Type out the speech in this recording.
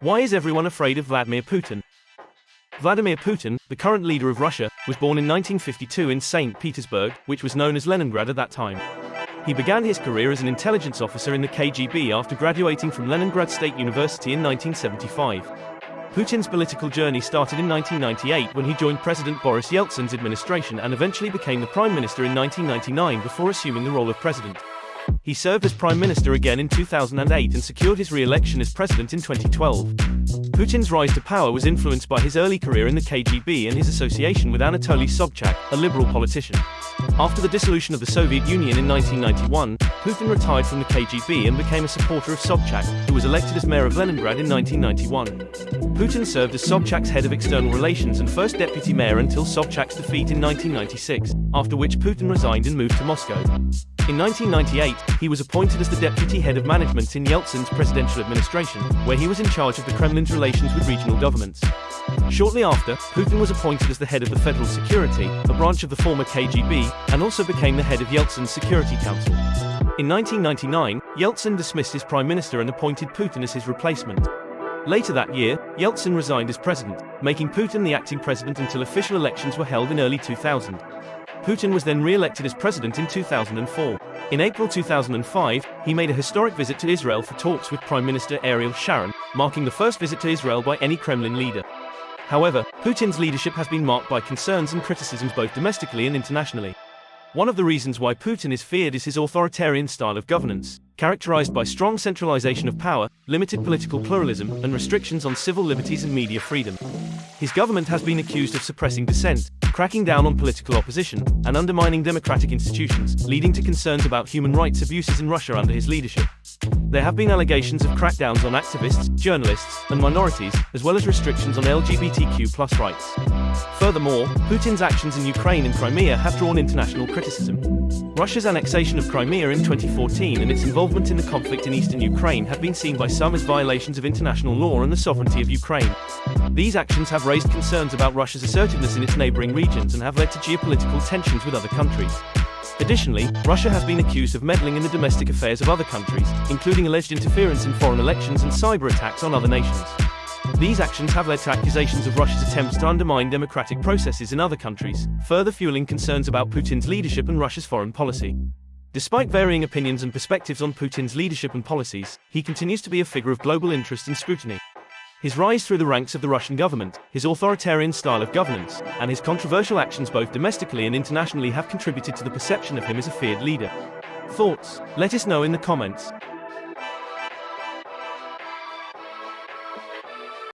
Why is everyone afraid of Vladimir Putin? Vladimir Putin, the current leader of Russia, was born in 1952 in St. Petersburg, which was known as Leningrad at that time. He began his career as an intelligence officer in the KGB after graduating from Leningrad State University in 1975. Putin's political journey started in 1998 when he joined President Boris Yeltsin's administration and eventually became the prime minister in 1999 before assuming the role of president. He served as prime minister again in 2008 and secured his re-election as president in 2012. Putin's rise to power was influenced by his early career in the KGB and his association with Anatoly Sobchak, a liberal politician. After the dissolution of the Soviet Union in 1991, Putin retired from the KGB and became a supporter of Sobchak, who was elected as mayor of Leningrad in 1991. Putin served as Sobchak's head of external relations and first deputy mayor until Sobchak's defeat in 1996, after which Putin resigned and moved to Moscow. In 1998, he was appointed as the deputy head of management in Yeltsin's presidential administration, where he was in charge of the Kremlin's relations with regional governments. Shortly after, Putin was appointed as the head of the Federal Security, a branch of the former KGB, and also became the head of Yeltsin's Security Council. In 1999, Yeltsin dismissed his prime minister and appointed Putin as his replacement. Later that year, Yeltsin resigned as president, making Putin the acting president until official elections were held in early 2000. Putin was then re-elected as president in 2004. In April 2005, he made a historic visit to Israel for talks with Prime Minister Ariel Sharon, marking the first visit to Israel by any Kremlin leader. However, Putin's leadership has been marked by concerns and criticisms both domestically and internationally. One of the reasons why Putin is feared is his authoritarian style of governance, characterized by strong centralization of power, limited political pluralism, and restrictions on civil liberties and media freedom. His government has been accused of suppressing dissent, cracking down on political opposition, and undermining democratic institutions, leading to concerns about human rights abuses in Russia under his leadership. There have been allegations of crackdowns on activists, journalists, and minorities, as well as restrictions on LGBTQ+ rights. Furthermore, Putin's actions in Ukraine and Crimea have drawn international criticism. Russia's annexation of Crimea in 2014 and its involvement in the conflict in eastern Ukraine have been seen by some as violations of international law and the sovereignty of Ukraine. These actions have raised concerns about Russia's assertiveness in its neighboring regions and have led to geopolitical tensions with other countries. Additionally, Russia has been accused of meddling in the domestic affairs of other countries, including alleged interference in foreign elections and cyber attacks on other nations. These actions have led to accusations of Russia's attempts to undermine democratic processes in other countries, further fueling concerns about Putin's leadership and Russia's foreign policy. Despite varying opinions and perspectives on Putin's leadership and policies, he continues to be a figure of global interest and scrutiny. His rise through the ranks of the Russian government, his authoritarian style of governance, and his controversial actions both domestically and internationally have contributed to the perception of him as a feared leader. Thoughts? Let us know in the comments.